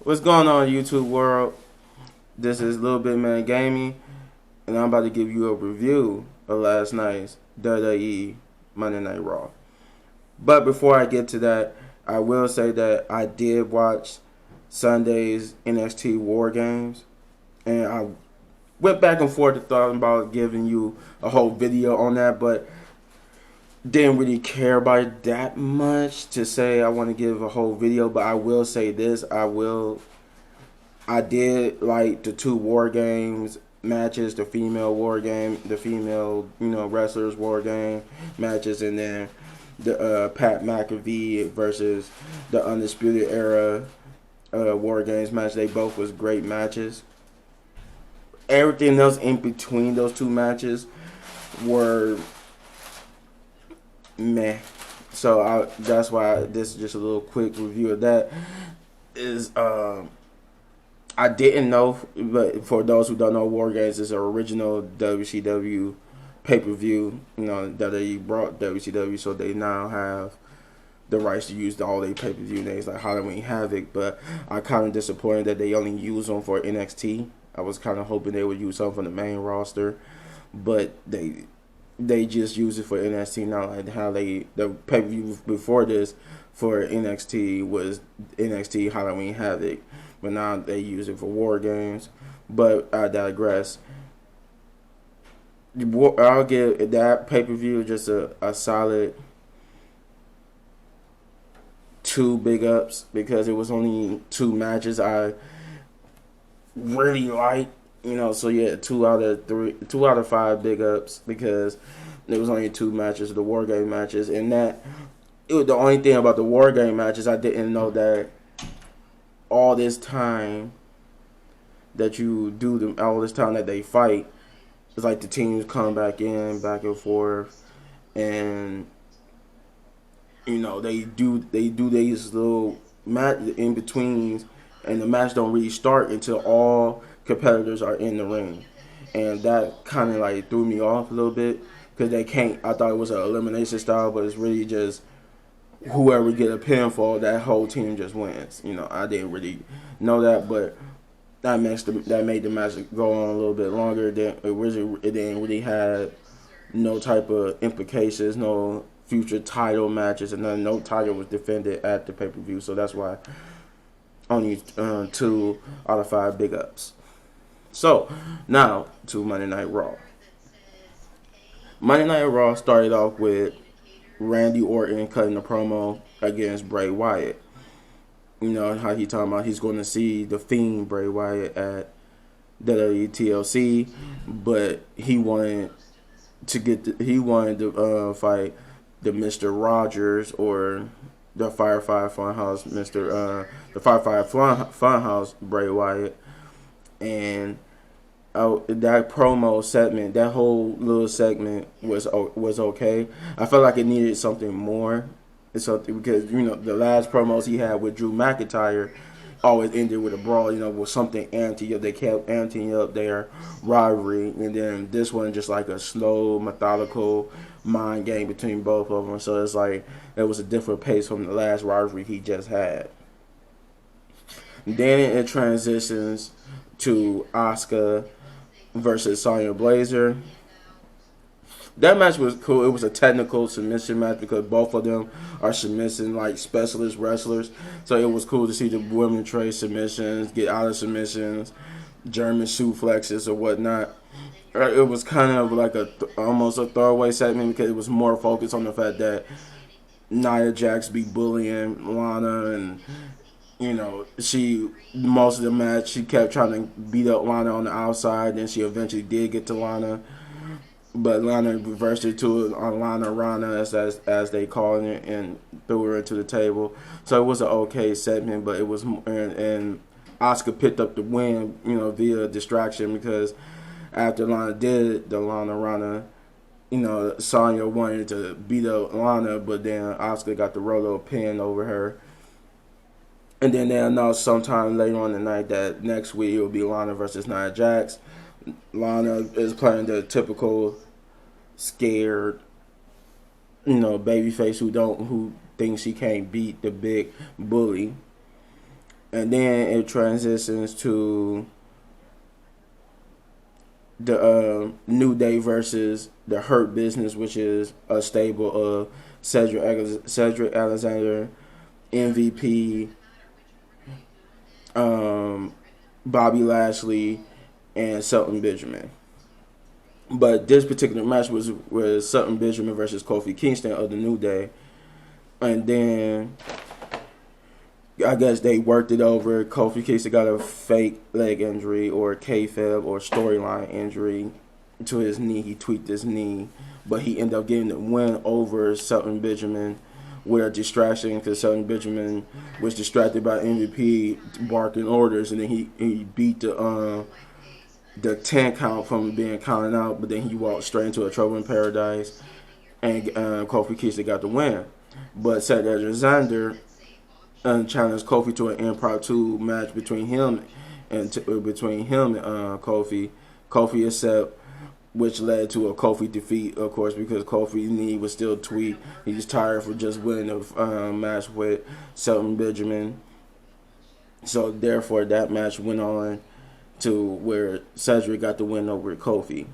What's going on, YouTube world? This is Little Bit Man Gaming, and I'm about to give you a review of last night's WWE Monday Night Raw. But before I get to that, I will say that I did watch Sunday's NXT WarGames, and I went back and forth and thought about giving you a whole video on that, but didn't really care about it that much to say I want to give a whole video. But I will say this: I did like the two War Games matches, the female War Game, the female wrestlers War Game matches, and then the Pat McAfee versus the Undisputed Era War Games match. They both was great matches. Everything else in between those two matches were meh. So that's why this is just a little quick review of that. I didn't know, but for those who don't know, War Games is an original WCW pay-per-view. That they brought WCW, so they now have the rights to use all their pay-per-view names like Halloween Havoc. But I'm kind of disappointed that they only use them for NXT. I was kind of hoping they would use some from the main roster, but they just use it for NXT now. Like how the pay-per-view before this for NXT was NXT Halloween Havoc, but now they use it for War Games. But I digress. I'll give that pay-per-view just a solid 2 big ups because it was only 2 matches I really liked. So yeah, 2 out of 5 big ups because there was only 2 matches, the War Game matches, and that it was the only thing about the War Game matches I didn't know that all this time that you do them, all this time that they fight, it's like the teams come back in, back and forth, and they do these little match in betweens, and the match don't really start until all competitors are in the ring, and that kind of like threw me off a little bit because they can't. I thought it was an elimination style, but it's really just whoever get a pinfall, that whole team just wins. I didn't really know that, but that made the match go on a little bit longer. It didn't really have no type of implications, no future title matches, and no title was defended at the pay-per-view. So that's why only 2 out of 5 big ups. So now to Monday Night Raw. Monday Night Raw started off with Randy Orton cutting a promo against Bray Wyatt. How he talking about he's going to see the Fiend Bray Wyatt at WWE TLC, but he wanted to fight the Mr. Rogers or the Firefly Funhouse the Firefly Funhouse Bray Wyatt, and that promo segment, that whole little segment was okay. I felt like it needed something more. Because the last promos he had with Drew McIntyre always ended with a brawl. With something amping up. They kept amping up their rivalry, and then this one just like a slow, methodical mind game between both of them. So it's like it was a different pace from the last rivalry he just had. Then it transitions to Asuka versus Sonya Blazer. That match was cool. It was a technical submission match because both of them are submission like specialist wrestlers. So it was cool to see the women trade submissions, get out of submissions, German suplexes or whatnot. It was kind of like almost a throwaway segment because it was more focused on the fact that Nia Jax be bullying Lana, and most of the match she kept trying to beat up Lana on the outside. Then she eventually did get to Lana, but Lana reversed it to on Lana Rana as they call it, and threw her into the table. So it was an okay segment, but it was and Asuka picked up the win, via distraction because after Lana did the Lana Rana, Sonya wanted to beat up Lana, but then Asuka got the Rolo pin over her. And then they announced sometime later on the night that next week it will be Lana versus Nia Jax. Lana is playing the typical scared, babyface who thinks she can't beat the big bully. and then it transitions to the New Day versus the Hurt Business, which is a stable of Cedric Alexander, MVP, Bobby Lashley, and Shelton Benjamin. But this particular match was Shelton Benjamin versus Kofi Kingston of the New Day, and then I guess they worked it over. Kofi Kingston got a fake leg injury or kayfabe or storyline injury to his knee. He tweaked his knee, but he ended up getting the win over Shelton Benjamin with a distraction because Shelton Benjamin was distracted by MVP barking orders, and then he beat the 10 count from being counted out, but then he walked straight into a Trouble in Paradise, and Kofi Kingston got the win. But Cedric Alexander challenged Kofi to an impromptu match between him and Kofi. Kofi accepted, which led to a Kofi defeat, of course, because Kofi's knee was still tweaked. He's tired for just winning a match with Shelton Benjamin. So therefore, that match went on to where Cedric got the win over Kofi.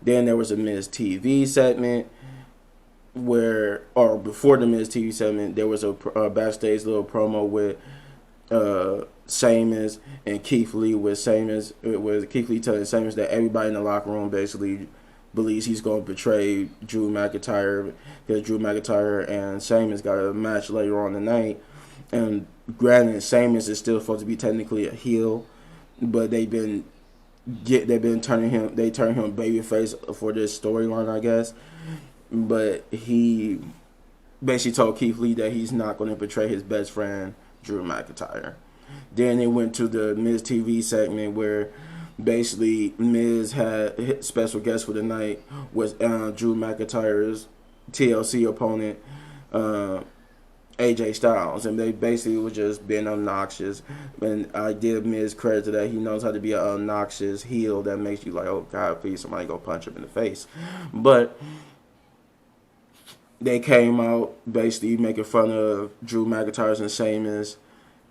Then there was a Miz TV segment before the Miz TV segment, there was a backstage little promo with Sheamus and Keith Lee. With Keith Lee telling Sheamus that everybody in the locker room basically believes he's going to betray Drew McIntyre because Drew McIntyre and Sheamus got a match later on tonight. And granted, Sheamus is still supposed to be technically a heel, but they turned him babyface for this storyline, I guess. But he basically told Keith Lee that he's not going to betray his best friend, Drew McIntyre. Then they went to the Miz TV segment where basically Miz had special guest for the night was Drew McIntyre's TLC opponent, AJ Styles, and they basically were just being obnoxious. And I give Miz credit to that. He knows how to be an obnoxious heel that makes you like, oh God, please somebody go punch him in the face. But they came out basically making fun of Drew McIntyre's and Sheamus'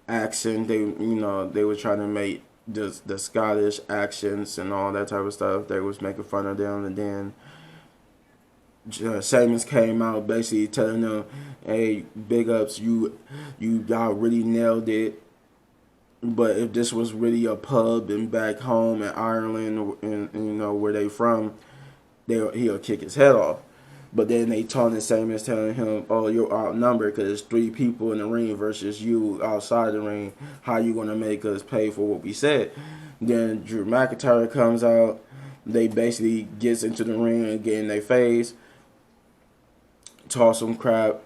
accent. They were trying to make the Scottish accents and all that type of stuff. They was making fun of them, and then Sheamus came out basically telling them, "Hey, big ups, y'all really nailed it. But if this was really a pub and back home in Ireland, and where they from, he'll kick his head off." But then they taunted Sheamus, telling him, "Oh, you're outnumbered because there's 3 people in the ring versus you outside the ring. How you gonna make us pay for what we said?" Then Drew McIntyre comes out. They basically gets into the ring and get in their face, toss some crap,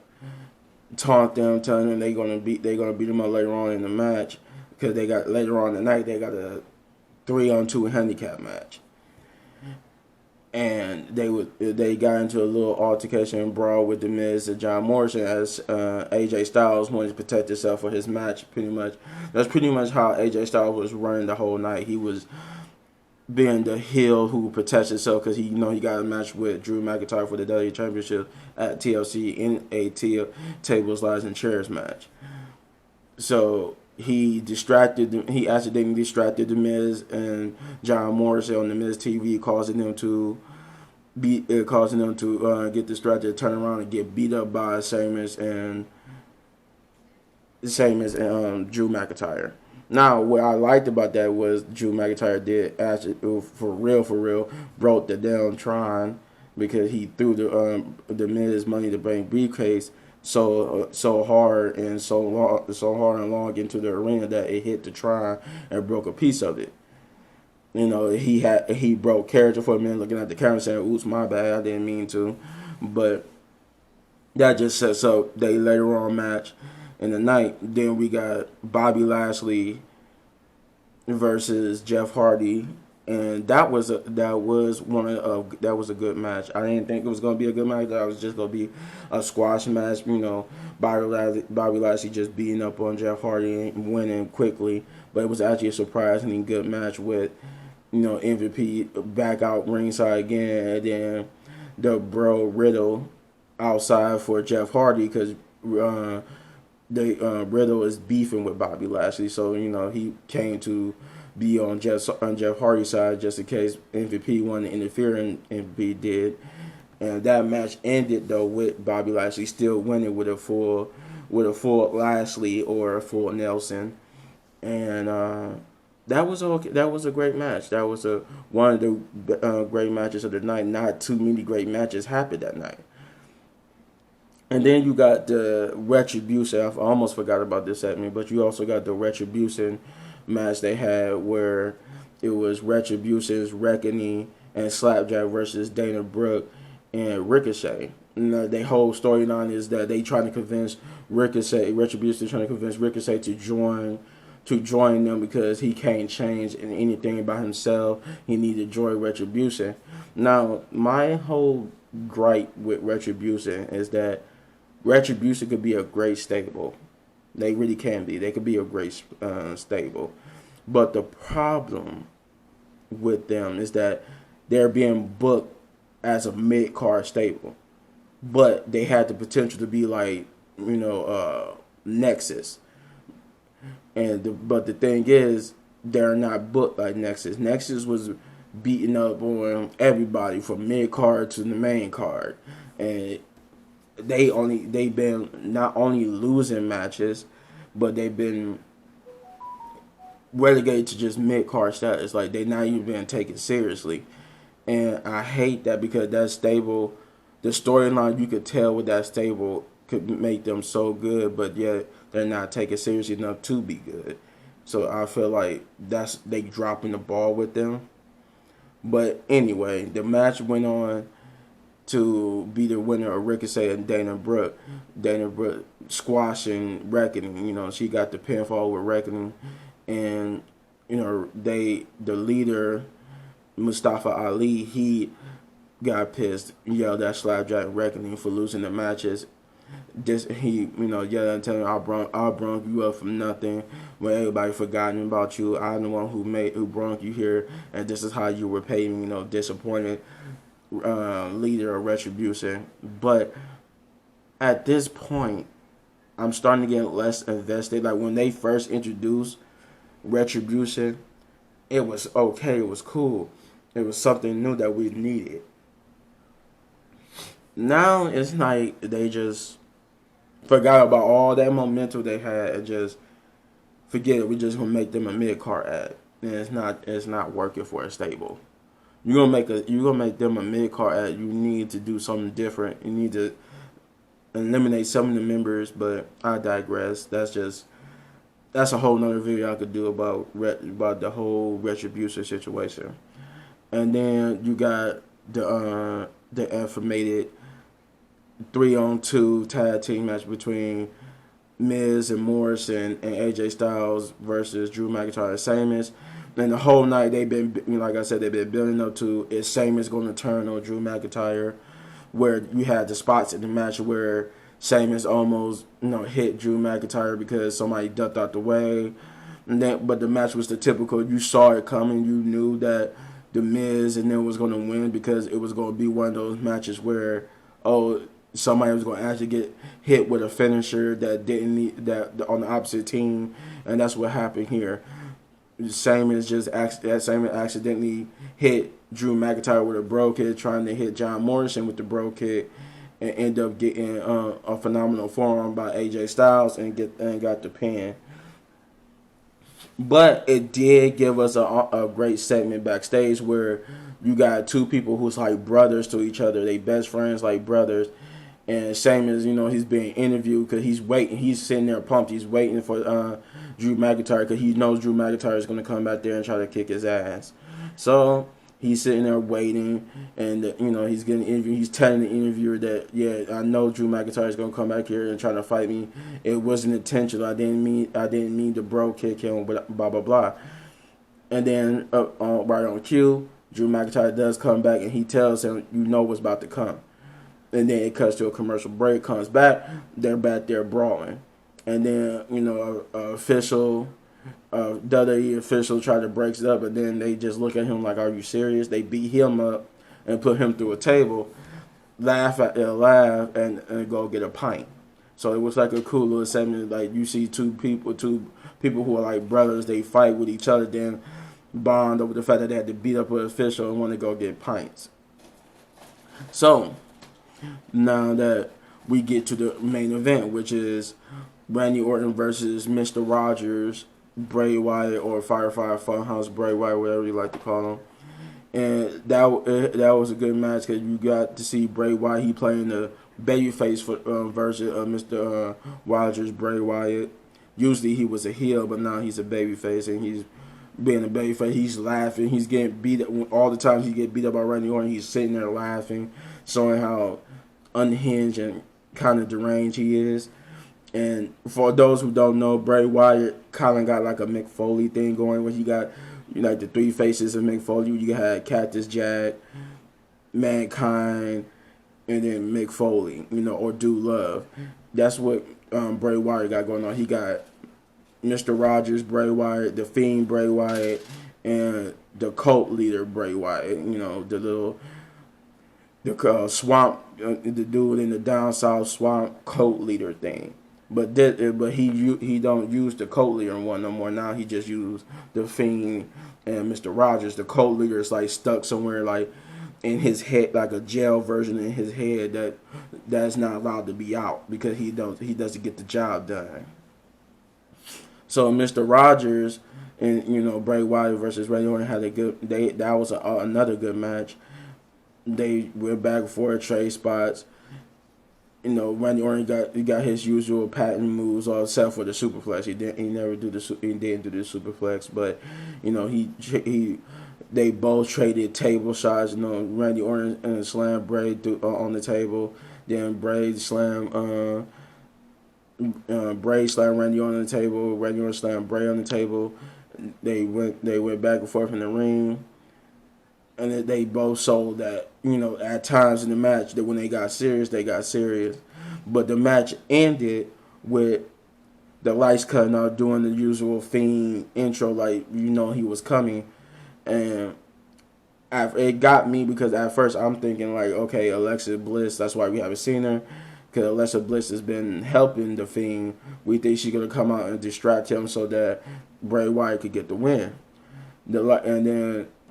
taunt them, telling them they're gonna beat them up later on in the match because later on tonight they got a 3-on-2 handicap match. And they got into a little altercation and brawl with The Miz and John Morrison as AJ Styles wanted to protect himself for his match. Pretty much, that's pretty much how AJ Styles was running the whole night. He was being the heel who protects himself because he got a match with Drew McIntyre for the WWE Championship at TLC in a tables, ladders, and chairs match. So he accidentally distracted The Miz and John Morrison on The Miz TV, causing them to get distracted, turn around and get beat up by Sheamus and Drew McIntyre. Now, what I liked about that was Drew McIntyre did actually, for real, broke the damn Tron because he threw the Miz Money to Bank briefcase so hard and so long into the arena that it hit the Tron and broke a piece of it. He broke character for a minute, looking at the camera saying, "Oops, my bad, I didn't mean to." But that just sets up they later on match in the night. Then we got Bobby Lashley versus Jeff Hardy, and that was a good match. I didn't think it was gonna be a good match. That was just gonna be a squash match. Bobby Lashley just beating up on Jeff Hardy and winning quickly. But it was actually a surprisingly good match with MVP back out ringside again, and then the Bro Riddle outside for Jeff Hardy because Riddle is beefing with Bobby Lashley, so he came to be on Jeff Hardy's side just in case MVP wanted to interfere, and MVP did. And that match ended though with Bobby Lashley still winning with a full Lashley or a full Nelson, and that was okay. That was a great match. That was one of the great matches of the night. Not too many great matches happened that night. And then you got the Retribution. I almost forgot about this segment, but you also got the Retribution match they had where it was Retribution's Reckoning and Slapjack versus Dana Brooke and Ricochet. The whole storyline is that they trying to convince Retribution trying to convince Ricochet to join them because he can't change anything about himself. He needs to join Retribution. Now, my whole gripe with Retribution is that Retribution could be a great stable. They really can be. They could be a great stable. But the problem with them is that they're being booked as a mid-card stable. But they had the potential to be like, Nexus. But the thing is, they're not booked like Nexus. Nexus was beating up on everybody from mid-card to the main card. And they've been not only losing matches, but they've been relegated to just mid-card status. Like, they're not even being taken seriously. And I hate that because that stable, the storyline you could tell with that stable could make them so good, but yet they're not taken seriously enough to be good. So I feel like they dropping the ball with them. But anyway, the match went on to be the winner of Ricochet and Dana Brooke. Dana Brooke squashing Reckoning. She got the pinfall with Reckoning. And, the leader, Mustafa Ali, he got pissed, yelled at Slapjack Reckoning for losing the matches. Yelled and telling him, I brung you up from nothing when everybody forgotten about you. I'm the one who brung you here, and this is how you were paid me, disappointed leader of Retribution. But at this point, I'm starting to get less invested. Like, when they first introduced Retribution, it was okay, it was cool. It was something new that we needed. Now it's like they just forgot about all that momentum they had and just forget it. We're just gonna make them a mid-card ad, and it's not working for a stable. You're gonna make them a mid-card ad. You need to do something different. You need to eliminate some of the members, but I digress. That's a whole nother video I could do about the whole Retribution situation. And then you got the informated 3-on-2 tag team match between Miz and Morrison and AJ Styles versus Drew McIntyre and Sheamus. And the whole night they've been, like I said, they've been building up to is Sheamus going to turn on Drew McIntyre, where you had the spots in the match where Sheamus almost hit Drew McIntyre because somebody ducked out the way. But the match was the typical, you saw it coming, you knew that the Miz and then was going to win because it was going to be one of those matches where somebody was going to actually get hit with a finisher that didn't need that on the opposite team, and that's what happened here. Sheamus accidentally hit Drew McIntyre with a bro kick, trying to hit John Morrison with the bro kick, and end up getting a phenomenal forearm by AJ Styles and got the pin. But it did give us a great segment backstage where you got two people who's like brothers to each other. They best friends like brothers. And Sheamus, he's being interviewed because he's waiting. He's sitting there pumped. He's waiting for Drew McIntyre because he knows Drew McIntyre is going to come back there and try to kick his ass. So he's sitting there waiting, and he's getting interviewed. He's telling the interviewer that, yeah, I know Drew McIntyre is going to come back here and try to fight me. It wasn't intentional. I didn't mean to bro kick him, but blah blah blah. And then right on cue, Drew McIntyre does come back, and he tells him, what's about to come. And then it cuts to a commercial break, comes back, they're back there brawling. And then, WWE official try to break it up, and then they just look at him like, are you serious? They beat him up and put him through a table, laugh, and go get a pint. So it was like a cool little segment. Like you see two people who are like brothers. They fight with each other, then bond over the fact that they had to beat up an official and want to go get pints. So now that we get to the main event, which is Randy Orton versus Mr. Rogers, Bray Wyatt, or Firefly Funhouse Bray Wyatt, whatever you like to call him. And that was a good match because you got to see Bray Wyatt. He playing the babyface version of Mr. Rogers, Bray Wyatt. Usually he was a heel, but now he's a babyface, and he's being a babyface. He's laughing. He's getting beat up all the times he get beat up by Randy Orton. He's sitting there laughing, showing how unhinged and kind of deranged he is. And for those who don't know, Bray Wyatt kind of got like a Mick Foley thing going, where he got like the three faces of Mick Foley. You had Cactus Jack, Mankind, and then Mick Foley, or Dude Love. That's what Bray Wyatt got going on. He got Mr. Rogers, Bray Wyatt, the Fiend, Bray Wyatt, and the cult leader, Bray Wyatt. The swamp, the dude in the down south swamp cult leader thing. But he don't use the cult leader one no more. Now he just used the Fiend and Mr. Rogers. The cult leader is like stuck somewhere like in his head, like a jail version in his head that's not allowed to be out because he doesn't get the job done. So Mr. Rogers and Bray Wyatt versus Randy Orton had that was another good match. They went back and forth, trade spots. Randy Orton got his usual patent moves, all except for the superflex. He didn't do the superflex, but they both traded table shots. Randy Orton slammed Bray on the table. Then Bray slammed Randy on the table. Randy Orton slammed Bray on the table. They went back and forth in the ring. And they both showed that, at times in the match, that when they got serious, they got serious. But the match ended with the lights cutting out, doing the usual Fiend intro, like, he was coming. And it got me because at first I'm thinking, like, okay, Alexa Bliss, that's why we haven't seen her. Because Alexa Bliss has been helping the Fiend. We think she's going to come out and distract him so that Bray Wyatt could get the win.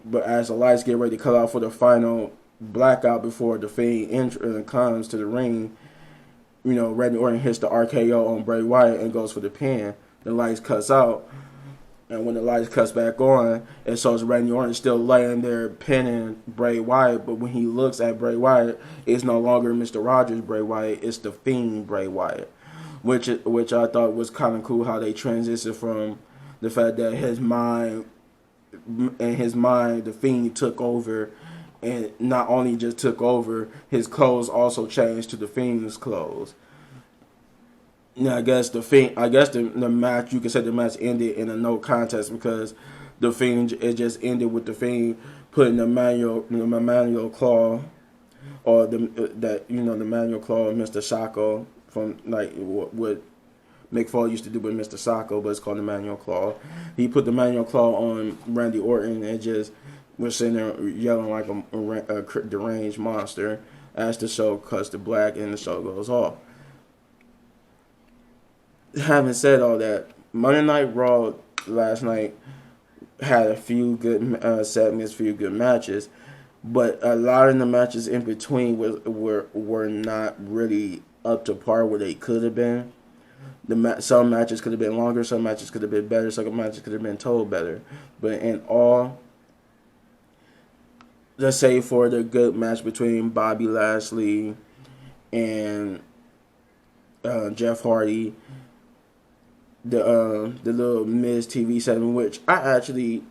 But as the lights get ready to cut off for the final blackout before the Fiend comes to the ring, Randy Orton hits the RKO on Bray Wyatt and goes for the pin. The lights cuts out, and when the lights cuts back on, it shows Randy Orton still laying there pinning Bray Wyatt. But when he looks at Bray Wyatt, it's no longer Mr. Rogers Bray Wyatt, it's the Fiend Bray Wyatt, which I thought was kind of cool how they transitioned from the fact that the Fiend took over, and not only just took over, his clothes also changed to the Fiend's clothes. Now, I guess the match, you could say the match ended in a no contest because the Fiend, it just ended with the Fiend putting the manual claw, or the manual claw of Mr. Sacco from like what Mick Foley used to do with Mr. Sacco, but it's called the manual claw. He put the manual claw on Randy Orton and just was sitting there yelling like a deranged monster as the show cuts to black and the show goes off. Having said all that, Monday Night Raw last night had a few good segments, few good matches, but a lot of the matches in between were not really up to par where they could have been. Some matches could have been longer, some matches could have been better, some matches could have been told better. But in all, let's say for the good match between Bobby Lashley and Jeff Hardy, the little Miz TV segment, which I actually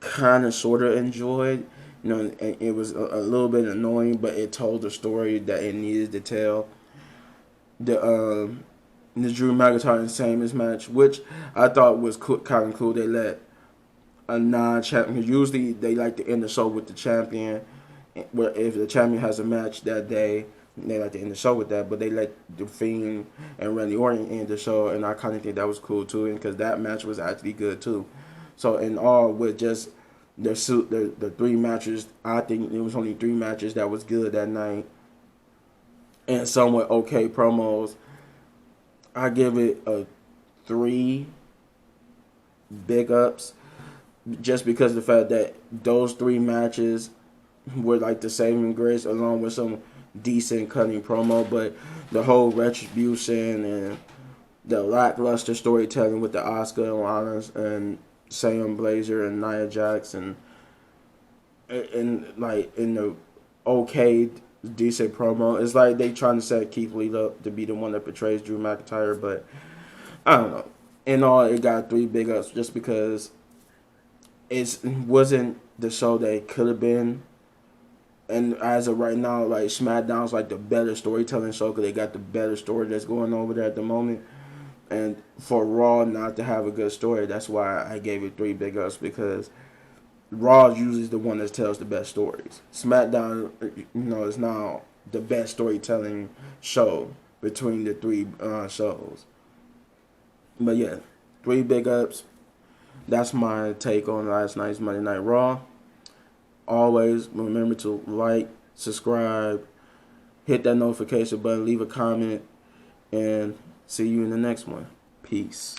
kind of sort of enjoyed. It was a little bit annoying, but it told the story that it needed to tell. The Drew McIntyre and Sheamus match, which I thought was kind of cool. They let a non-champion. Usually they like to end the show with the champion. Where if the champion has a match that day, they like to end the show with that. But they let the Fiend and Randy Orton end the show, and I kind of think that was cool too, because that match was actually good too. So in all, with just the three matches, I think it was only three matches that was good that night. and somewhat okay promos. I give it a 3 big ups, just because of the fact that those 3 matches were like the saving grace, along with some decent cutting promo. But the whole retribution and the lackluster storytelling with the Asuka and Lana and Sam Blazer and Nia Jax and like in the okay decent promo, it's like they trying to set Keith Lee up to be the one that portrays Drew McIntyre. But I don't know. In all, it got 3 big ups just because it wasn't the show that it could have been. And as of right now, like SmackDown's like the better storytelling show because they got the better story that's going over there at the moment. And for Raw not to have a good story, that's why I gave it 3 big ups, because Raw is usually the one that tells the best stories. SmackDown, is now the best storytelling show between the 3 shows. But yeah, 3 big ups. That's my take on last night's Monday Night Raw. Always remember to like, subscribe, hit that notification button, leave a comment, and see you in the next one. Peace.